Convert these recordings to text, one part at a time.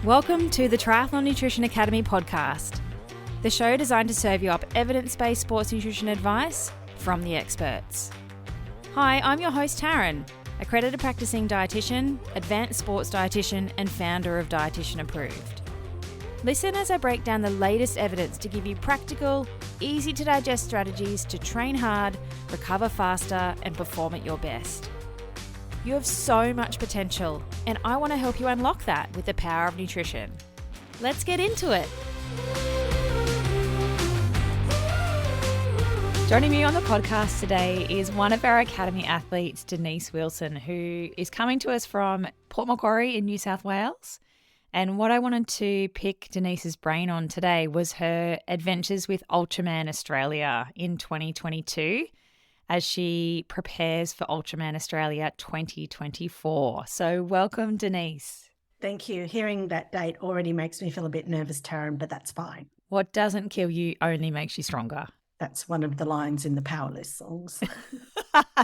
Welcome to the Triathlon Nutrition Academy podcast, the show designed to serve you up evidence-based sports nutrition advice from the experts. Hi, I'm your host Taryn, accredited practicing dietitian, advanced sports dietitian, and founder of Dietitian Approved. Listen as I break down the latest evidence to give you practical, easy to digest strategies to train hard, recover faster, and perform at your best. You have so much potential, and I want to help you unlock that with the power of nutrition. Let's get into it. Joining me on the podcast today is one of our Academy athletes, Denise Wilson, who is coming to us from Port Macquarie in New South Wales. And what I wanted to pick Denise's brain on today was her adventures with Ultraman Australia in 2022 as she prepares for Ultraman Australia 2024. So welcome, Denise. Thank you. Hearing that date already makes me feel a bit nervous, Taryn, but that's fine. What doesn't kill you only makes you stronger. That's one of the lines in the Powerless songs.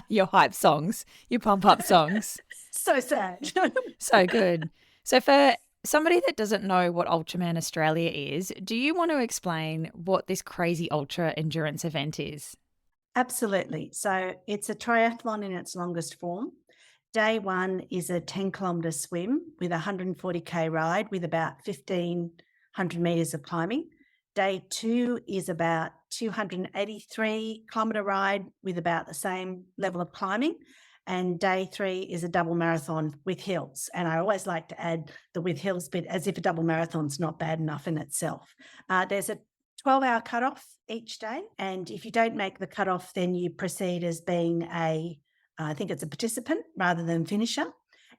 Your hype songs, your pump-up songs. So sad. So good. So for somebody that doesn't know what Ultraman Australia is, do you want to explain what this crazy ultra endurance event is? Absolutely. So it's a triathlon in its longest form. Day one is a 10-kilometre swim with a 140k ride with about 1,500 metres of climbing. Day two is about 283-kilometre ride with about the same level of climbing. And day three is a double marathon with hills. And I always like to add the with hills bit as if a double marathon's not bad enough in itself. There's a 12-hour cutoff each day. And if you don't make the cutoff, then you proceed as being I think it's a participant rather than finisher.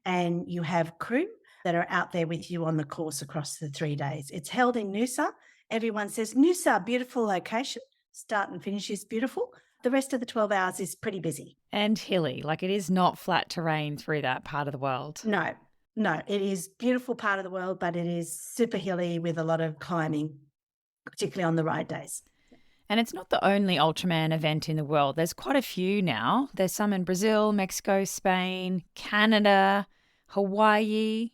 And you have crew that are out there with you on the course across the 3 days. It's held in Noosa. Everyone says, Noosa, beautiful location. Start and finish is beautiful. The rest of the 12 hours is pretty busy. And hilly, like it is not flat terrain through that part of the world. No, it is beautiful part of the world, but it is super hilly with a lot of climbing, particularly on the ride days. And it's not the only Ultraman event in the world. There's quite a few now. There's some in Brazil, Mexico, Spain, Canada, Hawaii.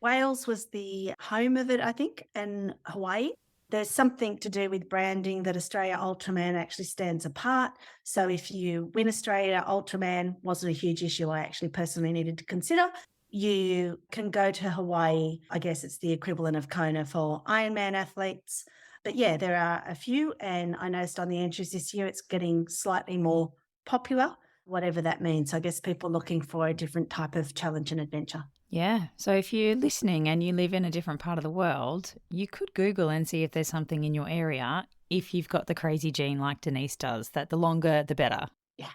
Wales was the home of it, I think, and Hawaii. There's something to do with branding that Australia Ultraman actually stands apart. So if you win Australia Ultraman, wasn't a huge issue I actually personally needed to consider. You can go to Hawaii. I guess it's the equivalent of Kona for Ironman athletes. But yeah, there are a few, and I noticed on the entries this year it's getting slightly more popular, whatever that means. I guess people looking for a different type of challenge and adventure. Yeah. So if you're listening and you live in a different part of the world, you could Google and see if there's something in your area if you've got the crazy gene like Denise does, that the longer the better. Yeah.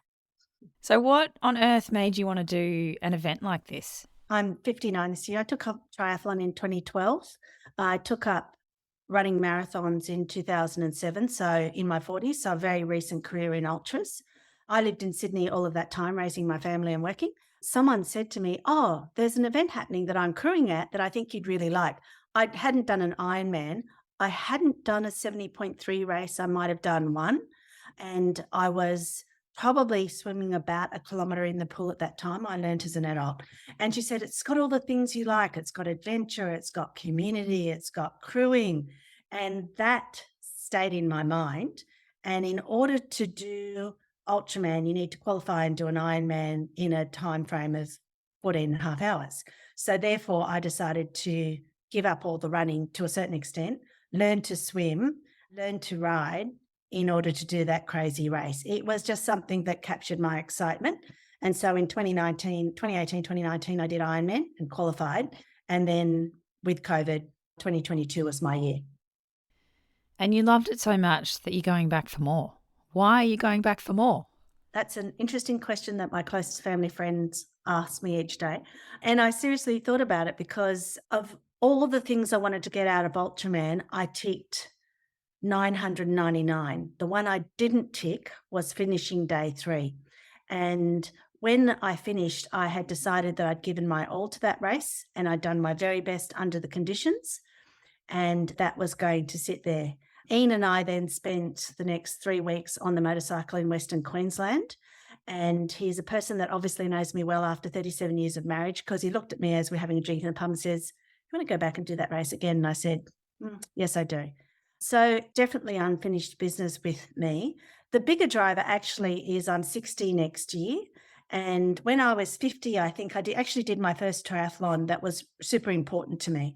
So what on earth made you want to do an event like this? I'm 59 this year. I took up triathlon in 2012. I took up running marathons in 2007, so in my 40s, so a very recent career in ultras. I lived in Sydney all of that time, raising my family and working. Someone said to me, oh, there's an event happening that I'm crewing at that I think you'd really like. I hadn't done an Ironman. I hadn't done a 70.3 race. I might have done one. And I was probably swimming about a kilometre in the pool at that time. I learned as an adult. And she said, it's got all the things you like. It's got adventure. It's got community. It's got crewing. And that stayed in my mind. And in order to do Ultraman, you need to qualify and do an Ironman in a time frame of 14 and a half hours. So therefore, I decided to give up all the running to a certain extent, learn to swim, learn to ride in order to do that crazy race. It was just something that captured my excitement. And so in 2018, 2019, I did Ironman and qualified. And then with COVID, 2022 was my year. And you loved it so much that you're going back for more. Why are you going back for more? That's an interesting question that my closest family friends ask me each day. And I seriously thought about it because of all the things I wanted to get out of Ultraman, I ticked 999. The one I didn't tick was finishing day 3. And when I finished, I had decided that I'd given my all to that race and I'd done my very best under the conditions, and that was going to sit there. Ian and I then spent the next 3 weeks on the motorcycle in Western Queensland. And he's a person that obviously knows me well after 37 years of marriage, because he looked at me as we're having a drink in the pub and says, you want to go back and do that race again? And I said, yes, I do. So definitely unfinished business with me. The bigger driver actually is I'm 60 next year. And when I was 50, I think I actually did my first triathlon. That was super important to me.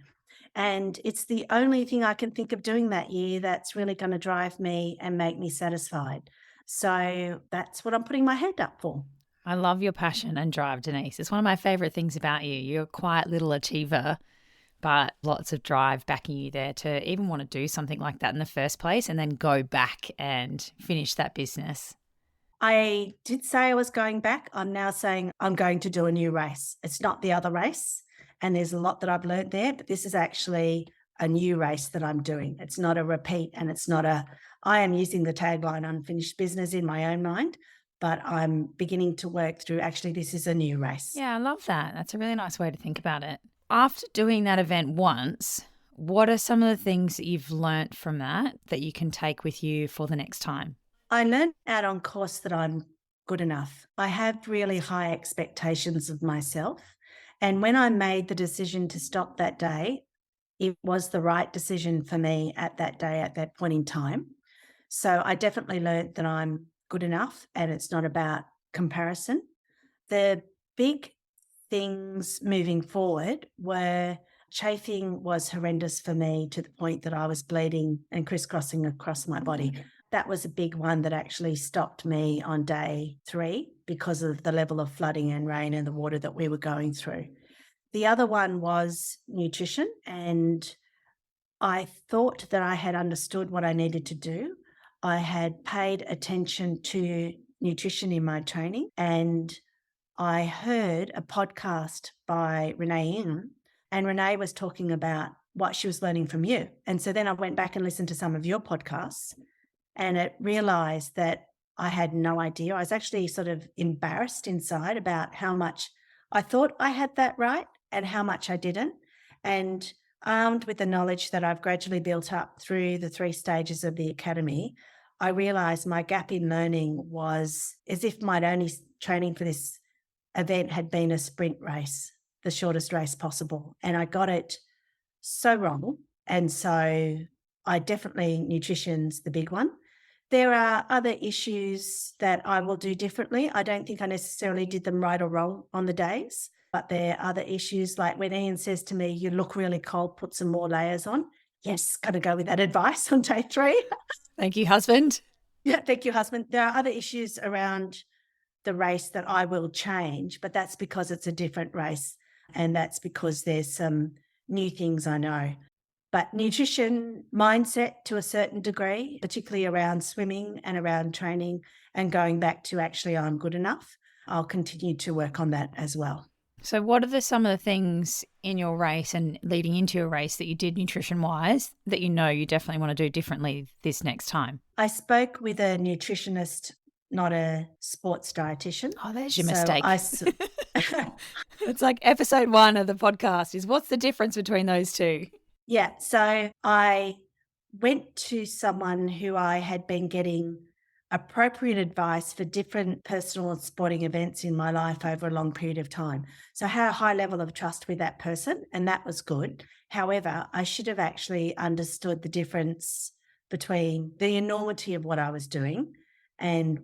And it's the only thing I can think of doing that year that's really going to drive me and make me satisfied. So that's what I'm putting my hand up for. I love your passion and drive, Denise. It's one of my favourite things about you. You're a quiet little achiever, but lots of drive backing you there to even want to do something like that in the first place and then go back and finish that business. I did say I was going back. I'm now saying I'm going to do a new race. It's not the other race. And there's a lot that I've learned there, but this is actually a new race that I'm doing. It's not a repeat, and it's not I am using the tagline unfinished business in my own mind, but I'm beginning to work through actually this is a new race. Yeah, I love that. That's a really nice way to think about it. After doing that event once, what are some of the things that you've learnt from that you can take with you for the next time? I learned out on course that I'm good enough. I have really high expectations of myself. And when I made the decision to stop that day, it was the right decision for me at that day, at that point in time. So I definitely learned that I'm good enough and it's not about comparison. The big things moving forward were chafing was horrendous for me to the point that I was bleeding and crisscrossing across my body. That was a big one that actually stopped me on day 3 because of the level of flooding and rain and the water that we were going through. The other one was nutrition, and I thought that I had understood what I needed to do. I had paid attention to nutrition in my training, and I heard a podcast by Renee Ng, and Renee was talking about what she was learning from you. And so then I went back and listened to some of your podcasts, and it realized that I had no idea. I was actually sort of embarrassed inside about how much I thought I had that right and how much I didn't. And armed with the knowledge that I've gradually built up through the 3 stages of the academy, I realized my gap in learning was as if my only training for this event had been a sprint race, the shortest race possible. And I got it so wrong. And so nutrition's the big one. There are other issues that I will do differently. I don't think I necessarily did them right or wrong on the days, but there are other issues like when Ian says to me, you look really cold, put some more layers on. Yes, got to go with that advice on day 3. Thank you, husband. Yeah, thank you, husband. There are other issues around the race that I will change, but that's because it's a different race. And that's because there's some new things I know. But nutrition mindset to a certain degree, particularly around swimming and around training and going back to actually I'm good enough, I'll continue to work on that as well. So what are some of the things in your race and leading into your race that you did nutrition-wise that you know you definitely want to do differently this next time? I spoke with a nutritionist, not a sports dietitian. Oh, there's your mistake. It's like episode 1 of the podcast is what's the difference between those two? Yeah, so I went to someone who I had been getting appropriate advice for different personal and sporting events in my life over a long period of time. So I had a high level of trust with that person, and that was good. However, I should have actually understood the difference between the enormity of what I was doing and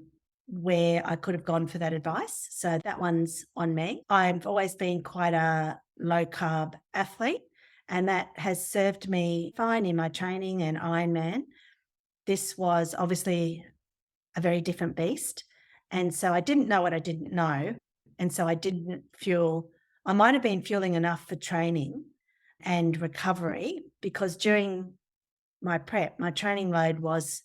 where I could have gone for that advice. So that one's on me. I've always been quite a low-carb athlete, and that has served me fine in my training and Ironman. This was obviously a very different beast. And so I didn't know what I didn't know. And so I might have been fueling enough for training and recovery, because during my prep, my training load was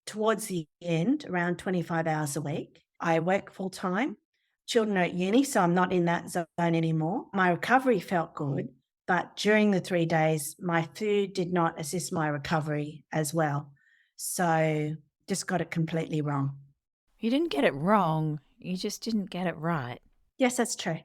towards the end, around 25 hours a week. I work full time, children are at uni, so I'm not in that zone anymore. My recovery felt good. But during the 3 days, my food did not assist my recovery as well. So just got it completely wrong. You didn't get it wrong. You just didn't get it right. Yes, that's true.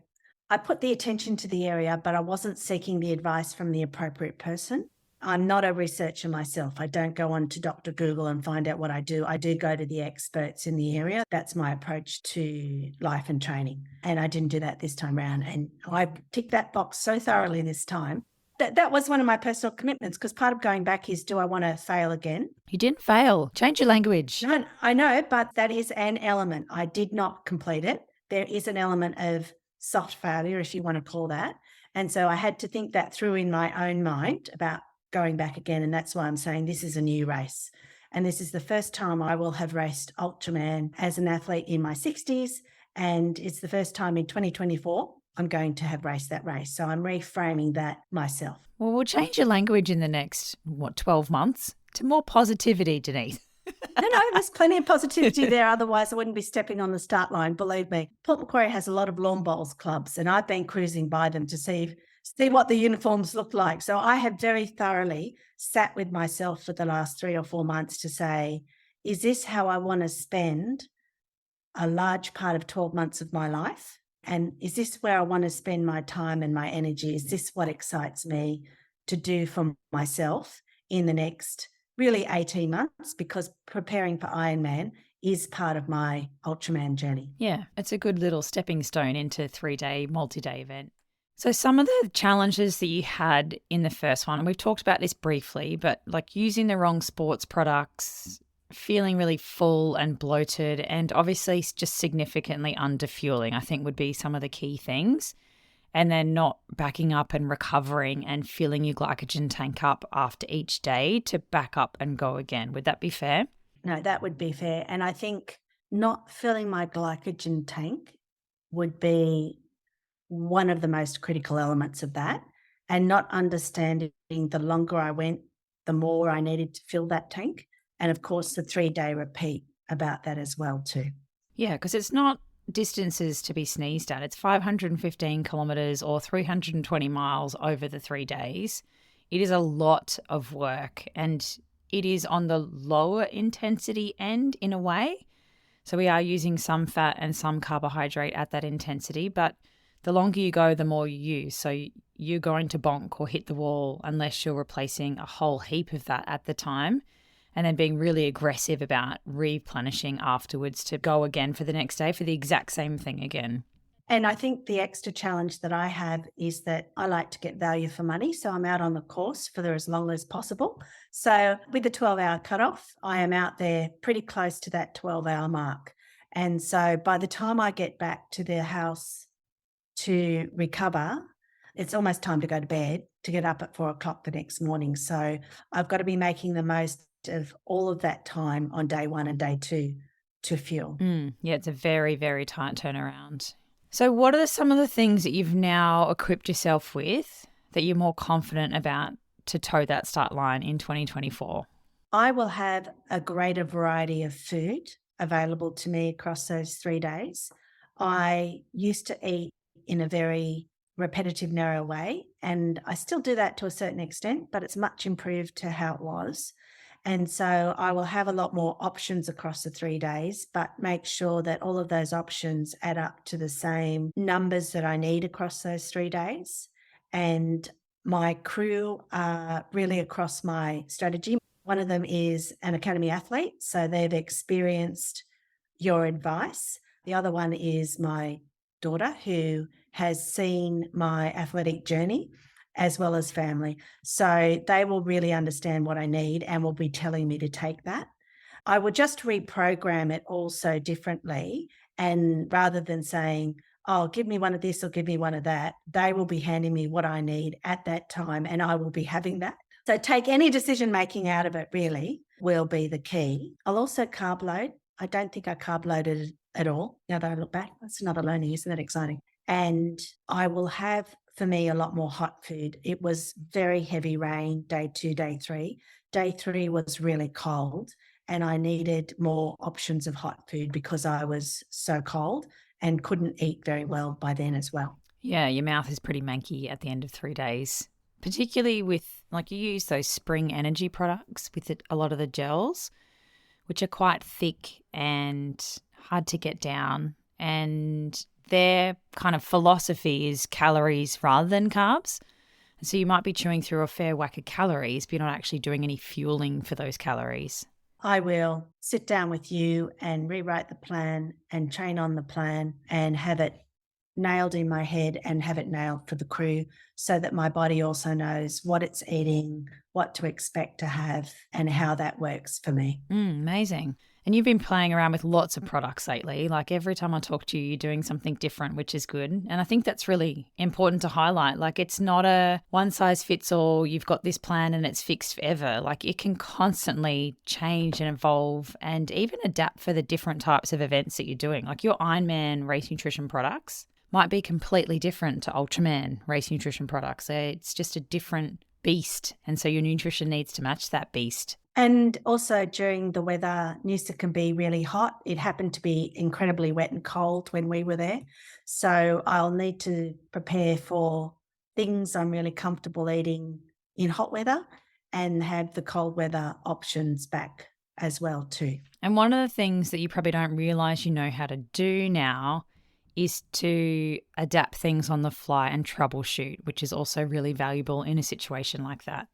I put the attention to the area, but I wasn't seeking the advice from the appropriate person. I'm not a researcher myself. I don't go on to Dr. Google and find out what I do. I do go to the experts in the area. That's my approach to life and training. And I didn't do that this time around. And I ticked that box so thoroughly this time. that was one of my personal commitments, because part of going back is, do I want to fail again? You didn't fail. Change your language. No, I know, but that is an element. I did not complete it. There is an element of soft failure, if you want to call that. And so I had to think that through in my own mind about going back again. And that's why I'm saying this is a new race. And this is the first time I will have raced Ultraman as an athlete in my 60s. And it's the first time in 2024 I'm going to have raced that race. So I'm reframing that myself. Well, we'll change your language in the next, 12 months to more positivity, Denise. No, there's plenty of positivity there. Otherwise, I wouldn't be stepping on the start line. Believe me, Port Macquarie has a lot of lawn bowls clubs, and I've been cruising by them to see what the uniforms look like. So I have very thoroughly sat with myself for the last 3 or 4 months to say, is this how I want to spend a large part of 12 months of my life? And is this where I want to spend my time and my energy? Is this what excites me to do for myself in the next really 18 months? Because preparing for Ironman is part of my Ultraman journey. Yeah, it's a good little stepping stone into a 3-day, multi-day event. So some of the challenges that you had in the first one, and we've talked about this briefly, but like using the wrong sports products, feeling really full and bloated, and obviously just significantly underfueling, I think would be some of the key things. And then not backing up and recovering and filling your glycogen tank up after each day to back up and go again. Would that be fair? No, that would be fair. And I think not filling my glycogen tank would be one of the most critical elements of that, and not understanding the longer I went, the more I needed to fill that tank. And of course, the 3-day repeat about that as well too. Yeah, because it's not distances to be sneezed at. It's 515 kilometres or 320 miles over the 3 days. It is a lot of work, and it is on the lower intensity end in a way. So we are using some fat and some carbohydrate at that intensity, but the longer you go, the more you use. So you're going to bonk or hit the wall unless you're replacing a whole heap of that at the time, and then being really aggressive about replenishing afterwards to go again for the next day for the exact same thing again. And I think the extra challenge that I have is that I like to get value for money. So I'm out on the course for as long as possible. So with the 12-hour cutoff, I am out there pretty close to that 12-hour mark. And so by the time I get back to the house to recover, it's almost time to go to bed to get up at 4 o'clock the next morning. So I've got to be making the most of all of that time on day 1 and day 2 to fuel. Yeah, it's a very, very tight turnaround. So what are some of the things that you've now equipped yourself with that you're more confident about to toe that start line in 2024? I will have a greater variety of food available to me across those 3 days. I used to eat in a very repetitive, narrow way, and I still do that to a certain extent, but it's much improved to how it was. And so I will have a lot more options across the 3 days, but make sure that all of those options add up to the same numbers that I need across those 3 days. And my crew are really across my strategy. One of them is an academy athlete, so they've experienced your advice. The other one is my daughter, who has seen my athletic journey, as well as family. So they will really understand what I need and will be telling me to take that. I will just reprogram it also differently. And rather than saying, oh, give me one of this or give me one of that, they will be handing me what I need at that time, and I will be having that. So take any decision making out of it really will be the key. I'll also carb load. I don't think I carb loaded at all. Now that I look back, that's another learning. Isn't that exciting? And I will have, for me, a lot more hot food. It was very heavy rain, day 2, day 3. Day 3 was really cold, and I needed more options of hot food because I was so cold and couldn't eat very well by then as well. Yeah, your mouth is pretty manky at the end of 3 days, particularly with, like, you use those spring energy products with a lot of the gels, which are quite thick and hard to get down. And their kind of philosophy is calories rather than carbs. So you might be chewing through a fair whack of calories, but you're not actually doing any fueling for those calories. I will sit down with you and rewrite the plan and train on the plan and have it nailed in my head and have it nailed for the crew so that my body also knows what it's eating, what to expect to have, and how that works for me. Amazing. And you've been playing around with lots of products lately. Like every time I talk to you, you're doing something different, which is good. And I think that's really important to highlight. Like it's not a one size fits all, you've got this plan and it's fixed forever. Like it can constantly change and evolve and even adapt for the different types of events that you're doing. Like your Ironman race nutrition products might be completely different to Ultraman race nutrition products. It's just a different beast. And so your nutrition needs to match that beast. And also during the weather, Noosa can be really hot. It happened to be incredibly wet and cold when we were there. So I'll need to prepare for things I'm really comfortable eating in hot weather and have the cold weather options back as well too. And one of the things that you probably don't realise you know how to do now is to adapt things on the fly and troubleshoot, which is also really valuable in a situation like that.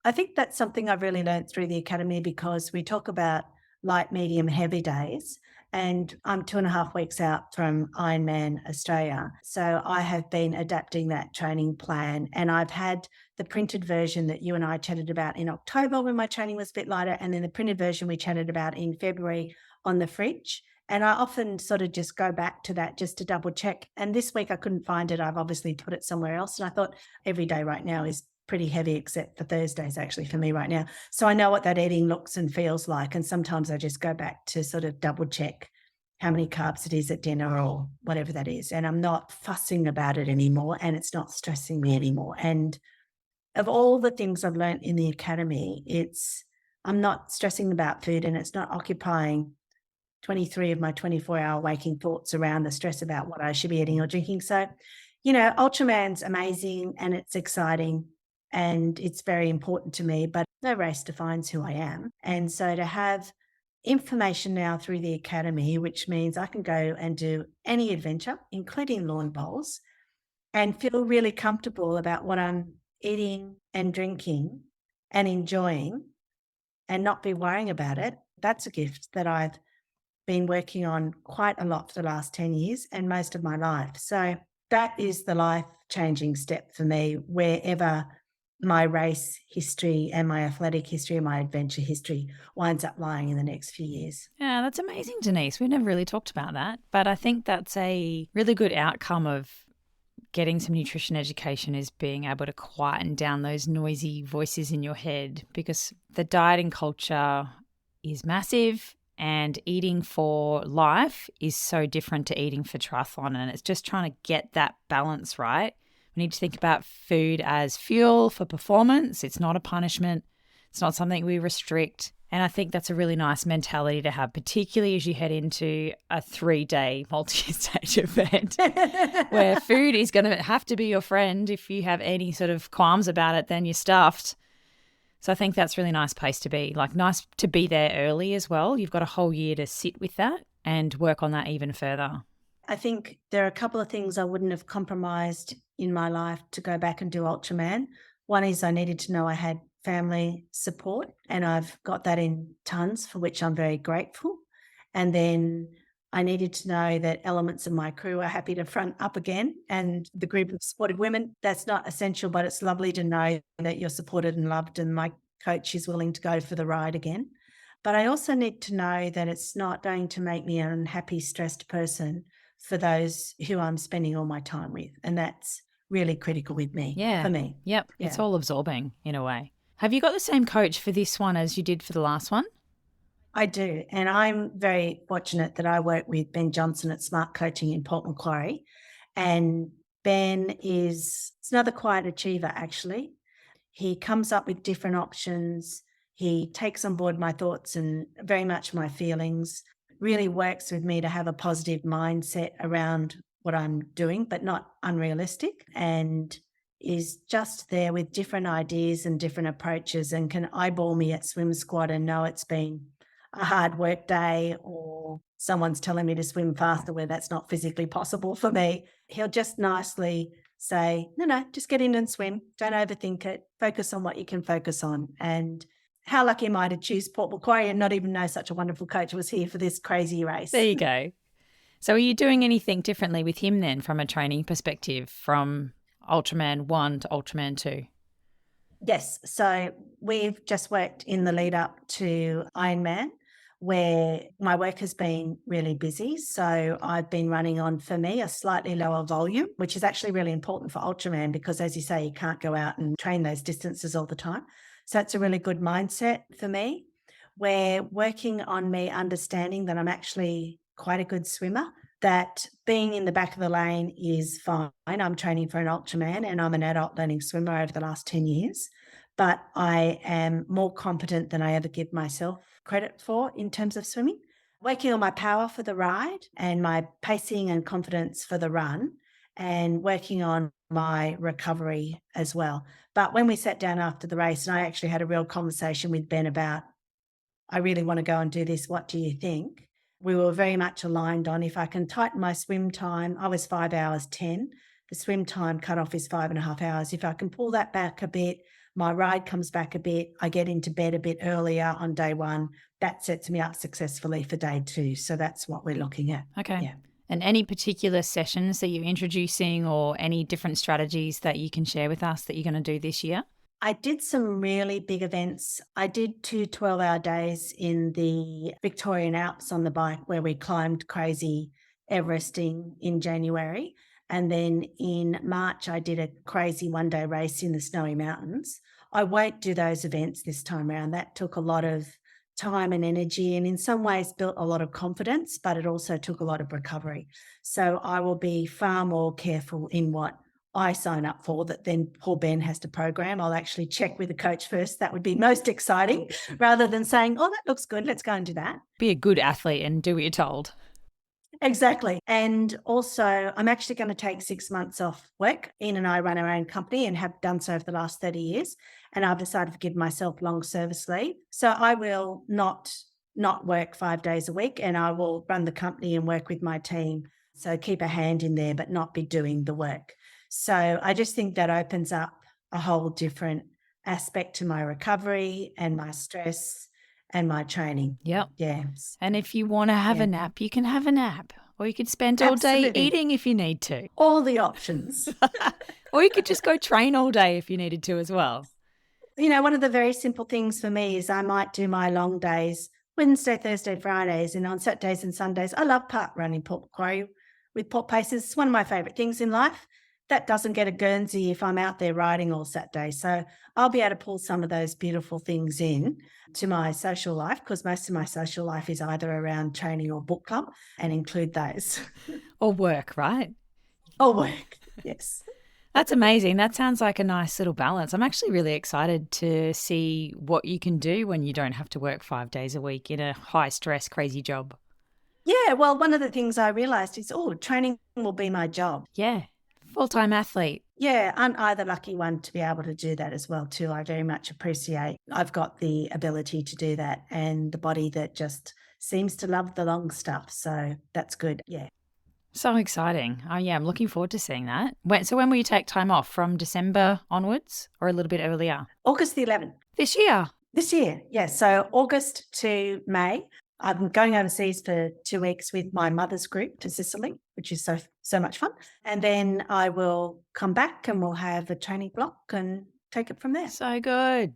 I think that's something I've really learned through the academy because we talk about light, medium, heavy days. And I'm 2.5 weeks out from Ironman Australia. So I have been adapting that training plan. And I've had the printed version that you and I chatted about in October when my training was a bit lighter. And then the printed version we chatted about in February on the fridge. And I often sort of just go back to that just to double check. And this week I couldn't find it. I've obviously put it somewhere else. And I thought every day right now is pretty heavy, except for Thursdays actually for me right now. So I know what that eating looks and feels like. And sometimes I just go back to sort of double check how many carbs it is at dinner or whatever that is. And I'm not fussing about it anymore and it's not stressing me anymore. And of all the things I've learned in the academy, I'm not stressing about food and it's not occupying 23 of my 24-hour waking thoughts around the stress about what I should be eating or drinking. So, Ultraman's amazing and it's exciting. And it's very important to me, but no race defines who I am. And so to have information now through the academy, which means I can go and do any adventure, including lawn bowls, and feel really comfortable about what I'm eating and drinking and enjoying and not be worrying about it, that's a gift that I've been working on quite a lot for the last 10 years and most of my life. So that is the life-changing step for me wherever my race history and my athletic history and my adventure history winds up lying in the next few years. Yeah, that's amazing, Denise. We've never really talked about that, but I think that's a really good outcome of getting some nutrition education is being able to quieten down those noisy voices in your head because the dieting culture is massive and eating for life is so different to eating for triathlon, and it's just trying to get that balance right. We need to think about food as fuel for performance. It's not a punishment. It's not something we restrict. And I think that's a really nice mentality to have, particularly as you head into a 3-day multi-stage event where food is going to have to be your friend. If you have any sort of qualms about it, then you're stuffed. So I think that's a really nice place to be. Like nice to be there early as well. You've got a whole year to sit with that and work on that even further. I think there are a couple of things I wouldn't have compromised in my life to go back and do Ultraman. One is I needed to know I had family support and I've got that in tons, for which I'm very grateful. And then I needed to know that elements of my crew are happy to front up again and the group of supportive women. That's not essential, but it's lovely to know that you're supported and loved and my coach is willing to go for the ride again. But I also need to know that it's not going to make me an unhappy, stressed person for those who I'm spending all my time with. And that's really critical with me, for me. Yep. Yeah. It's all absorbing in a way. Have you got the same coach for this one as you did for the last one? I do. And I'm very fortunate that I work with Ben Johnson at Smart Coaching in Port Macquarie. And Ben is another quiet achiever, actually. He comes up with different options. He takes on board my thoughts and very much my feelings, really works with me to have a positive mindset around what I'm doing, but not unrealistic, and is just there with different ideas and different approaches and can eyeball me at swim squad and know it's been a hard work day or someone's telling me to swim faster where that's not physically possible for me. He'll just nicely say, no, just get in and swim. Don't overthink it. Focus on what you can focus on. And how lucky am I to choose Port Macquarie and not even know such a wonderful coach was here for this crazy race. There you go. So are you doing anything differently with him then from a training perspective, from Ultraman 1 to Ultraman 2? Yes. So we've just worked in the lead up to Ironman, where my work has been really busy. So I've been running on, for me, a slightly lower volume, which is actually really important for Ultraman because, as you say, you can't go out and train those distances all the time. So it's a really good mindset for me. We're working on me understanding that I'm actually quite a good swimmer, that being in the back of the lane is fine. I'm training for an Ultraman and I'm an adult learning swimmer over the last 10 years, but I am more competent than I ever give myself credit for in terms of swimming. Working on my power for the ride and my pacing and confidence for the run, and working on my recovery as well. But when we sat down after the race, and I actually had a real conversation with Ben about, I really want to go and do this. What do you think? We were very much aligned on, if I can tighten my swim time, I was 5 hours 10. The swim time cutoff is 5.5 hours. If I can pull that back a bit, my ride comes back a bit, I get into bed a bit earlier on day one, that sets me up successfully for day two. So that's what we're looking at. Okay. Yeah. And any particular sessions that you're introducing or any different strategies that you can share with us that you're going to do this year? I did some really big events. I did 2 12-hour days in the Victorian Alps on the bike where we climbed crazy Everesting in January. And then in March, I did a crazy one-day race in the Snowy Mountains. I won't do those events this time around. That took a lot of time and energy and in some ways built a lot of confidence, but it also took a lot of recovery. So I will be far more careful in what I sign up for that then poor Ben has to program. I'll actually check with the coach first. That would be most exciting rather than saying, oh, that looks good, let's go and do that. Be a good athlete and do what you're told. Exactly. And also, I'm actually going to take 6 months off work. Ian and I run our own company and have done so for the last 30 years. And I've decided to give myself long service leave. So I will not work 5 days a week, and I will run the company and work with my team. So keep a hand in there, but not be doing the work. So I just think that opens up a whole different aspect to my recovery and my stress and my training. Yep. Yeah. And if you want to have a nap, you can have a nap. Or you could spend all day eating if you need to. All the options. Or you could just go train all day if you needed to as well. You know, one of the very simple things for me is I might do my long days Wednesday, Thursday, Fridays, and on Saturdays and Sundays. I love park running Port Macquarie with Port Paces. It's one of my favourite things in life. That doesn't get a Guernsey if I'm out there riding all Saturday. So I'll be able to pull some of those beautiful things in to my social life, because most of my social life is either around training or book club, and include those. Or work, right? Or work, yes. That's amazing. That sounds like a nice little balance. I'm actually really excited to see what you can do when you don't have to work 5 days a week in a high stress, crazy job. Yeah, well, one of the things I realised is, training will be my job. Yeah, full-time athlete. Yeah, I'm either lucky one to be able to do that as well too. I very much appreciate I've got the ability to do that, and the body that just seems to love the long stuff. So that's good. Yeah. So exciting. Oh, yeah, I'm looking forward to seeing that. So when will you take time off? From December onwards or a little bit earlier? August the 11th. This year? This year, yeah. So August to May. I'm going overseas for 2 weeks with my mother's group to Sicily, which is so much fun. And then I will come back and we'll have a training block and take it from there. So good.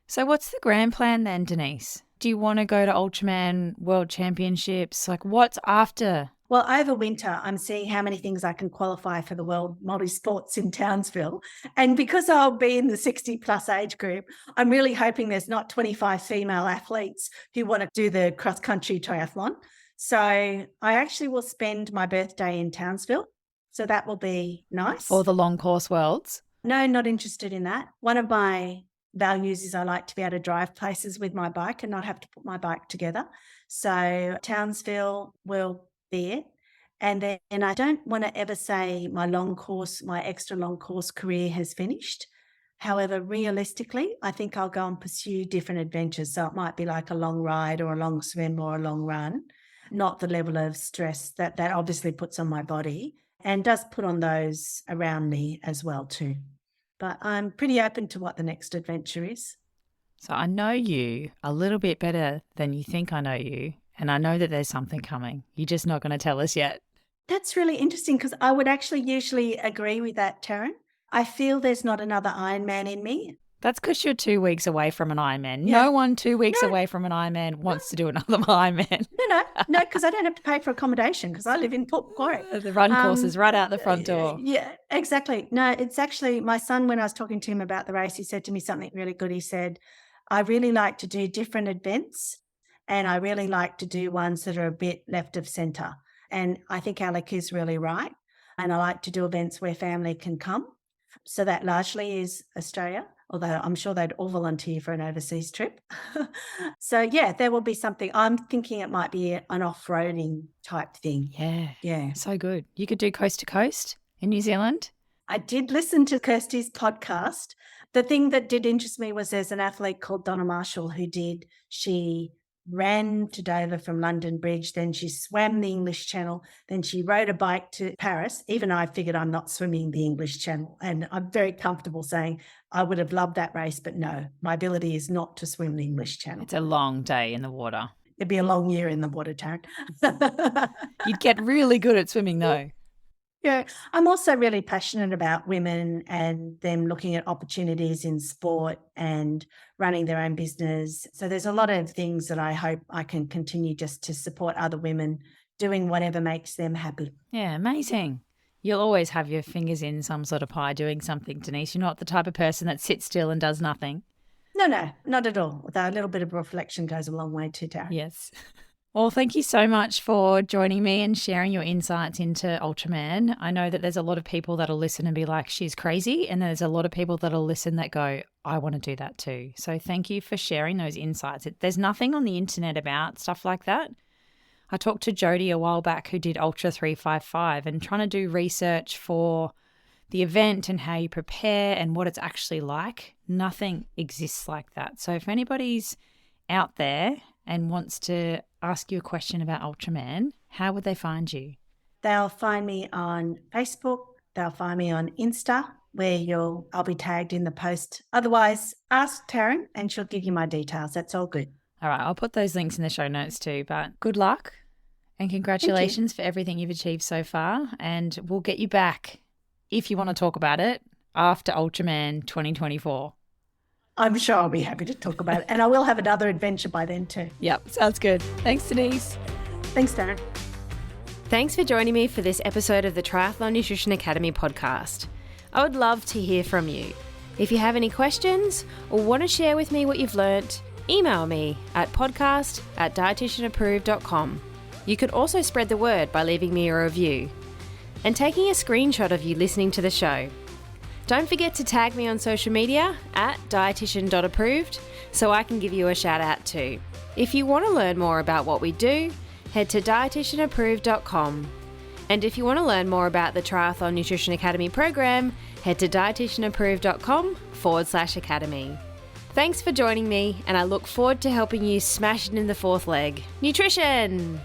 So what's the grand plan then, Denise? Do you want to go to Ultraman World Championships? Like, what's after? Well, over winter, I'm seeing how many things I can qualify for the World Multisports in Townsville. And because I'll be in the 60-plus age group, I'm really hoping there's not 25 female athletes who want to do the cross-country triathlon. So I actually will spend my birthday in Townsville. So that will be nice. For the long course worlds? No, not interested in that. One of my values is I like to be able to drive places with my bike and not have to put my bike together. So Townsville will be it. And then I don't want to ever say my extra long course career has finished. However, realistically, I think I'll go and pursue different adventures. So it might be like a long ride or a long swim or a long run, not the level of stress that obviously puts on my body, and does put on those around me as well too. But I'm pretty open to what the next adventure is. So I know you a little bit better than you think I know you. And I know that there's something coming. You're just not going to tell us yet. That's really interesting because I would actually usually agree with that, Taryn. I feel there's not another Ironman in me. That's because you're 2 weeks away from an Ironman. Yeah. No one 2 weeks away from an Ironman wants to do another Ironman. No, because I don't have to pay for accommodation because I live in Port Macquarie. The run course is right out the front door. Yeah, exactly. No, it's actually my son, when I was talking to him about the race, he said to me something really good. He said, I really like to do different events and I really like to do ones that are a bit left of centre. And I think Alec is really right. And I like to do events where family can come. So that largely is Australia, although I'm sure they'd all volunteer for an overseas trip. So, yeah, there will be something. I'm thinking it might be an off-roading type thing. Yeah. So good. You could do coast to coast in New Zealand. I did listen to Kirsty's podcast. The thing that did interest me was there's an athlete called Donna Marshall she ran to Dover from London Bridge, then she swam the English Channel, then she rode a bike to Paris. Even I figured I'm not swimming the English Channel, and I'm very comfortable saying I would have loved that race, but no, my ability is not to swim the English Channel. It's a long day in the water. It'd be a long year in the water, Taryn. You'd get really good at swimming though. Yeah, I'm also really passionate about women and them looking at opportunities in sport and running their own business. So there's a lot of things that I hope I can continue just to support other women doing whatever makes them happy. Yeah, amazing. You'll always have your fingers in some sort of pie doing something, Denise. You're not the type of person that sits still and does nothing. No, not at all. Although a little bit of reflection goes a long way too, Tara. Yes. Well, thank you so much for joining me and sharing your insights into Ultraman. I know that there's a lot of people that'll listen and be like, she's crazy. And there's a lot of people that'll listen that go, I want to do that too. So thank you for sharing those insights. There's nothing on the internet about stuff like that. I talked to Jody a while back who did Ultra 355 and trying to do research for the event and how you prepare and what it's actually like. Nothing exists like that. So if anybody's out there and wants to ask you a question about Ultraman, how would they find you? They'll find me on Facebook. They'll find me on Insta, where I'll be tagged in the post. Otherwise, ask Taryn and she'll give you my details. That's all good. All right, I'll put those links in the show notes too. But good luck and congratulations for everything you've achieved so far. And we'll get you back, if you want to talk about it, after Ultraman 2024. I'm sure I'll be happy to talk about it. And I will have another adventure by then too. Yep, sounds good. Thanks, Denise. Thanks, Darren. Thanks for joining me for this episode of the Triathlon Nutrition Academy podcast. I would love to hear from you. If you have any questions or want to share with me what you've learnt, email me at podcast@dietitianapproved.com. You can also spread the word by leaving me a review and taking a screenshot of you listening to the show. Don't forget to tag me on social media at dietitian.approved so I can give you a shout out too. If you want to learn more about what we do, head to dietitianapproved.com. And if you want to learn more about the Triathlon Nutrition Academy program, head to dietitianapproved.com/academy. Thanks for joining me, and I look forward to helping you smash it in the fourth leg. Nutrition!